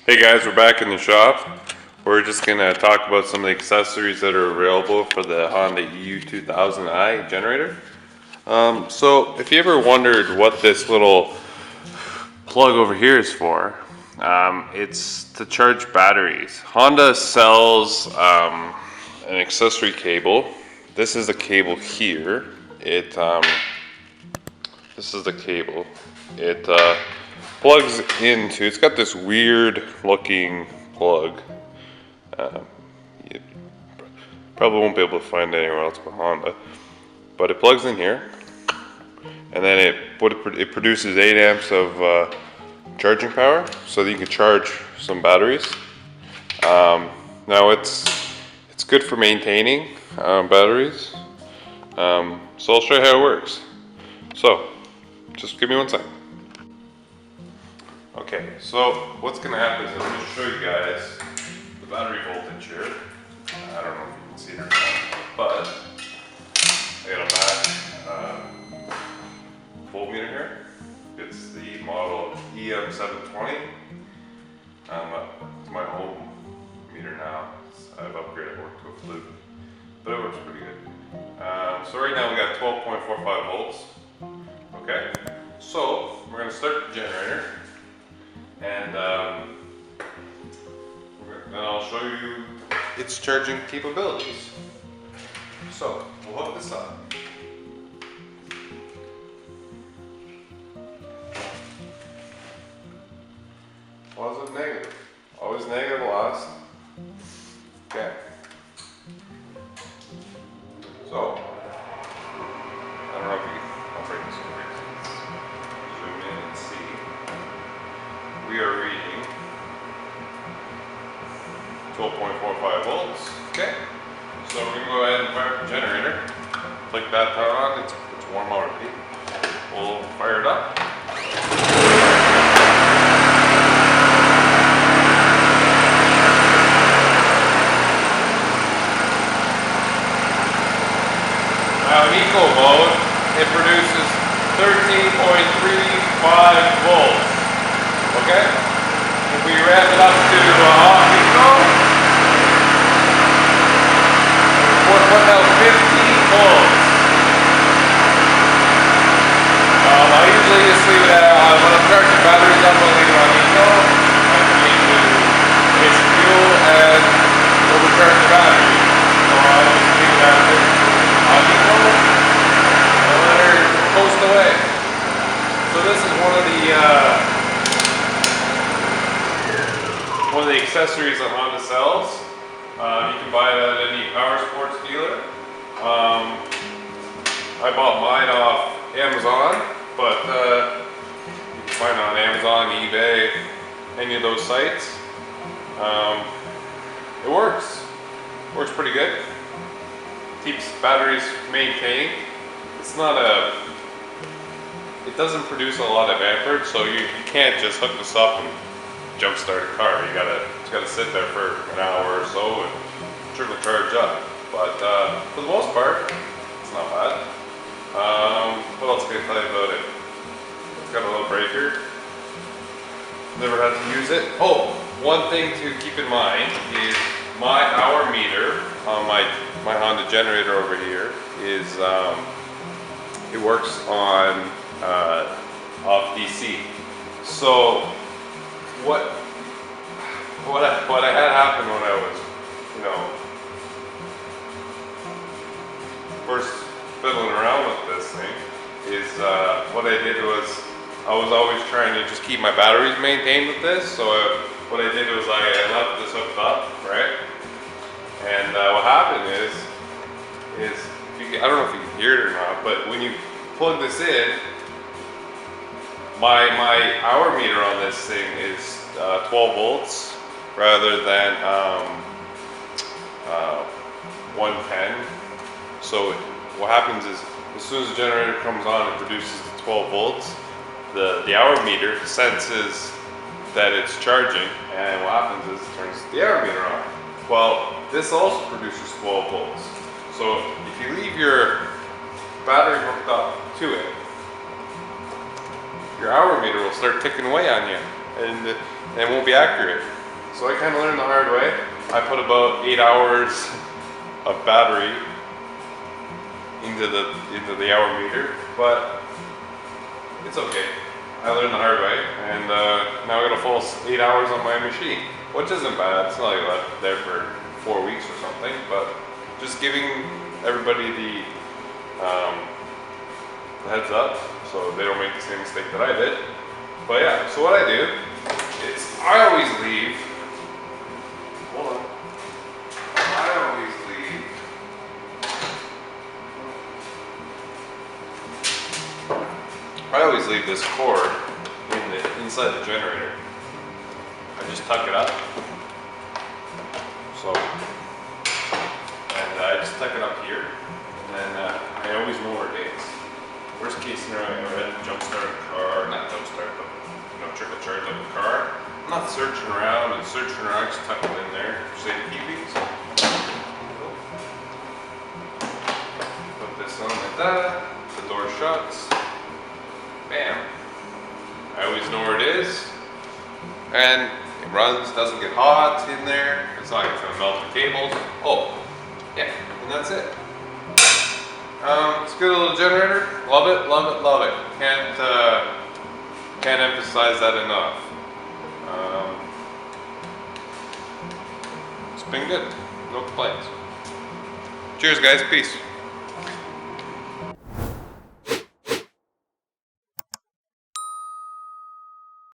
Hey guys, we're back in the shop. We're just gonna talk about some of the accessories that are available for the Honda EU2000i generator. So if you ever wondered what this little plug over here is for, it's to charge batteries. Honda sells an accessory cable. This is the cable here. This is the cable. It plugs into, it's got this weird looking plug. You probably won't be able to find it anywhere else but Honda. But it plugs in here, and then it produces 8 amps of charging power, so that you can charge some batteries. Now it's good for maintaining batteries. So I'll show you how it works. So just give me 1 second. Okay, so what's going to happen is I'm going to show you guys the battery voltage here. I don't know if you can see it or not, but I got a Mac voltmeter here. It's the model EM720. It's my home meter now. I've upgraded work to a flute, but it works pretty good. So right now we got 12.45 volts. Okay, so we're going to start the generator. And then I'll show you its charging capabilities. So we'll hook this up. Positive, negative. Always negative last. Okay. So I don't know if I'll break this over. Zoom in and see. We are reading 12.45 volts. Okay, so we're gonna go ahead and fire up the generator. Click that power on. It's warm already. We'll fire it up. Now in eco mode, it produces 13.35 volts. Okay? If we ramp it up to off eco, we're putting out 15 volts. I usually just leave it at, when I'm charging batteries up, I'll leave it on eco. I can need to waste fuel and overcharge the battery. So I just leave it at on eco and let her coast away. So this is one of the accessories that Honda sells. You can buy it at any power sports dealer. I bought mine off Amazon, but you can find it on Amazon, eBay, any of those sites. It works. Works pretty good. Keeps batteries maintained. It doesn't produce a lot of amperage, so you can't just hook this up and jump start a car. It's gotta sit there for an hour or so and trickle charge up. But for the most part, it's not bad. What else can I tell you about it? It's got a little breaker. Never had to use it. Oh, one thing to keep in mind is my hour meter on my Honda generator over here is it works on off DC. So what I had happen when I was, first fiddling around with this thing is what I did was I was always trying to just keep my batteries maintained with this. So what I did was I left this hooked up, right? And what happened is I don't know if you can hear it or not, but when you plug this in, my hour meter on this thing is 12 volts rather than 110. So what happens is as soon as the generator comes on, it produces the 12 volts. The hour meter senses that it's charging, and what happens is it turns the hour meter on. Well, this also produces 12 volts. So if you leave your battery hooked up to it, your hour meter will start ticking away on you, and it won't be accurate. So I kind of learned the hard way. I put about 8 hours of battery into the hour meter, but it's okay. I learned the hard way, and now I got a full 8 hours on my machine, which isn't bad. It's not like I left it there for 4 weeks or something, but just giving everybody the heads up so they don't make the same mistake that I did. But yeah, so what I do is I always leave. Hold on. I always leave this cord inside the generator. I just tuck it up. So, and I just tuck it up here, and then I always know where it is. Worst case scenario, I had to jump start a car, not jump start, but trickle charge up the car. I'm not searching around, just tuck it in there, safekeeping. Put this on like that, the door shuts, bam. I always know where it is, and it runs, doesn't get hot in there, it's not going to melt the cables. Oh, yeah, and that's it. It's a good little generator. Love it, love it, love it. Can't emphasize that enough. It's been good. No complaints. Cheers, guys. Peace.